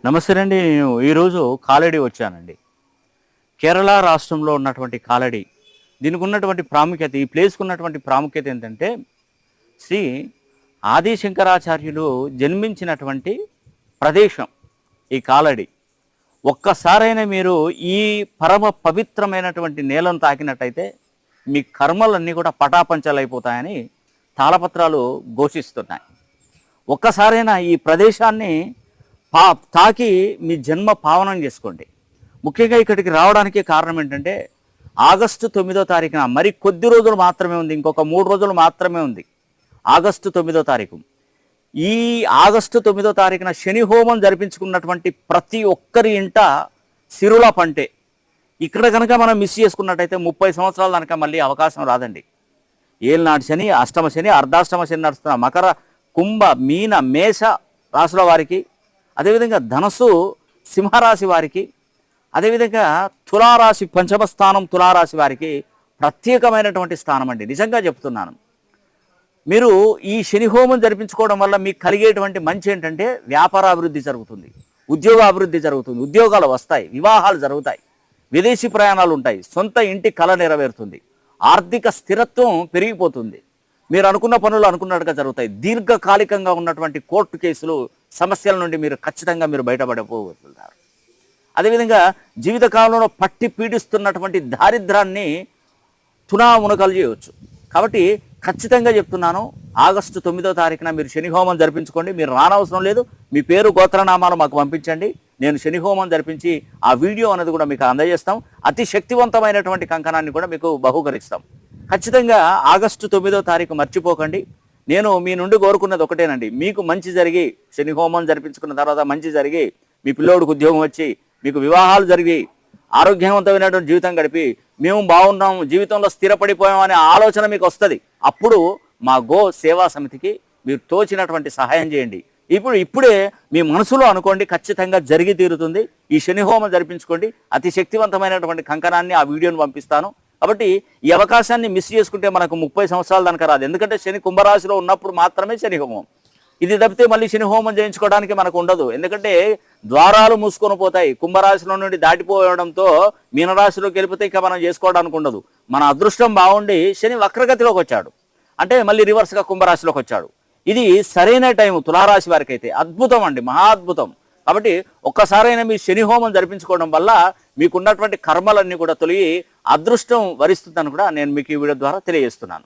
నమస్తే అండి. నేను ఈరోజు కాలడి వచ్చానండి. కేరళ రాష్ట్రంలో ఉన్నటువంటి కాలడి. దీనికి ఉన్నటువంటి ప్రాముఖ్యత, ఈ ప్లేస్‌కి ఉన్నటువంటి ప్రాముఖ్యత ఏంటంటే, శ్రీ ఆది శంకరాచార్యులు జన్మించినటువంటి ప్రదేశం ఈ కాలడి. ఒక్కసారైనా మీరు ఈ పరమ పవిత్రమైనటువంటి నేలను తాకినట్టయితే మీ కర్మలన్నీ కూడా పటాపంచలైపోతాయని తాళపత్రాలు ఘోషిస్తున్నాయి. ఒక్కసారైనా ఈ ప్రదేశాన్ని తాకి మీ జన్మ పావనం చేసుకోండి. ముఖ్యంగా ఇక్కడికి రావడానికి కారణం ఏంటంటే, ఆగస్టు 9వ తారీఖున మరి కొద్ది రోజులు మాత్రమే ఉంది, ఇంకొక 3 రోజులు మాత్రమే ఉంది. ఆగస్టు 9వ తారీఖు. ఈ ఆగస్టు 9వ తారీఖున శని హోమం జరిపించుకున్నటువంటి ప్రతి ఒక్కరి ఇంట సిరుల పంటే. ఇక్కడ కనుక మనం మిస్ చేసుకున్నట్టయితే 30 సంవత్సరాల దానిక మళ్ళీ అవకాశం రాదండి. ఏలినాటి శని, అష్టమ శని, అర్ధాష్టమ శని నడుస్తున్న మకర, కుంభ, మీన, మేష రాశుల వారికి, అదేవిధంగా ధనస్సు సింహరాశి వారికి, అదేవిధంగా తులారాశి పంచమ స్థానం తులారాశి వారికి ప్రత్యేకమైనటువంటి స్థానం అండి. నిజంగా చెప్తున్నాను. మీరు ఈ శని హోమం జరిపించుకోవడం వల్ల మీకు కలిగేటువంటి మంచి ఏంటంటే, వ్యాపార అభివృద్ధి జరుగుతుంది, ఉద్యోగ అభివృద్ధి జరుగుతుంది, ఉద్యోగాలు వస్తాయి, వివాహాలు జరుగుతాయి, విదేశీ ప్రయాణాలు ఉంటాయి, సొంత ఇంటి కళ నెరవేరుతుంది, ఆర్థిక స్థిరత్వం పెరిగిపోతుంది, మీరు అనుకున్న పనులు అనుకున్నట్టుగా జరుగుతాయి. దీర్ఘకాలికంగా ఉన్నటువంటి కోర్టు కేసులు, సమస్యల నుండి మీరు ఖచ్చితంగా బయటపడిపోగలుగుతారు. అదేవిధంగా జీవితకాలంలో పట్టి పీడిస్తున్నటువంటి దారిద్రాన్ని తునామునకలు చేయవచ్చు. కాబట్టి ఖచ్చితంగా చెప్తున్నాను, ఆగస్టు 9వ తారీఖున మీరు శని హోమం జరిపించుకోండి. మీరు రానవసరం లేదు, మీ పేరు గోత్రనామాలు మాకు పంపించండి. నేను శని హోమం జరిపించి ఆ వీడియో అనేది కూడా మీకు అందజేస్తాం. అతి శక్తివంతమైనటువంటి కంకణాన్ని కూడా మీకు బహూకరిస్తాం. ఖచ్చితంగా ఆగస్టు 9వ తారీఖు మర్చిపోకండి. నేను మీ నుండి కోరుకున్నది ఒకటేనండి, మీకు మంచి జరిగి, శని హోమం జరిపించుకున్న తర్వాత మంచి జరిగి, మీ పిల్లోడికి ఉద్యోగం వచ్చి, మీకు వివాహాలు జరిగి, ఆరోగ్యవంతమైనటువంటి జీవితం గడిపి, మేము బాగున్నాం, జీవితంలో స్థిరపడిపోయాం అనే ఆలోచన మీకు వస్తుంది. అప్పుడు మా గో సేవా సమితికి మీరు తోచినటువంటి సహాయం చేయండి. ఇప్పుడే మీ మనసులో అనుకోండి, ఖచ్చితంగా జరిగి తీరుతుంది. ఈ శని హోమం జరిపించుకోండి. అతి శక్తివంతమైనటువంటి కంకణాన్ని, ఆ వీడియోను పంపిస్తాను. కాబట్టి ఈ అవకాశాన్ని మిస్ చేసుకుంటే మనకు 30 సంవత్సరాల దాకా రాదు. ఎందుకంటే శని కుంభరాశిలో ఉన్నప్పుడు మాత్రమే శని హోమం. ఇది తప్పితే మళ్ళీ శని హోమం చేయించుకోవడానికి మనకు ఉండదు. ఎందుకంటే ద్వారాలు మూసుకొని పోతాయి. కుంభరాశిలో నుండి దాటిపోవడంతో మీనరాశిలోకి వెళ్ళిపోతే ఇక మనం చేసుకోవడానికి ఉండదు. మన అదృష్టం బాగుండి శని వక్రగతిలోకి వచ్చాడు, అంటే మళ్ళీ రివర్స్గా కుంభరాశిలోకి వచ్చాడు. ఇది సరైన టైం తులారాశి వారికి అయితే అద్భుతం అండి, మహా అద్భుతం. కాబట్టి ఒక్కసారైనా మీ శని హోమం జరిపించుకోవడం వల్ల మీకున్నటువంటి కర్మలన్నీ కూడా తొలగి అదృష్టం వరిస్తుందని కూడా నేను మీకు ఈ వీడియో ద్వారా తెలియజేస్తున్నాను.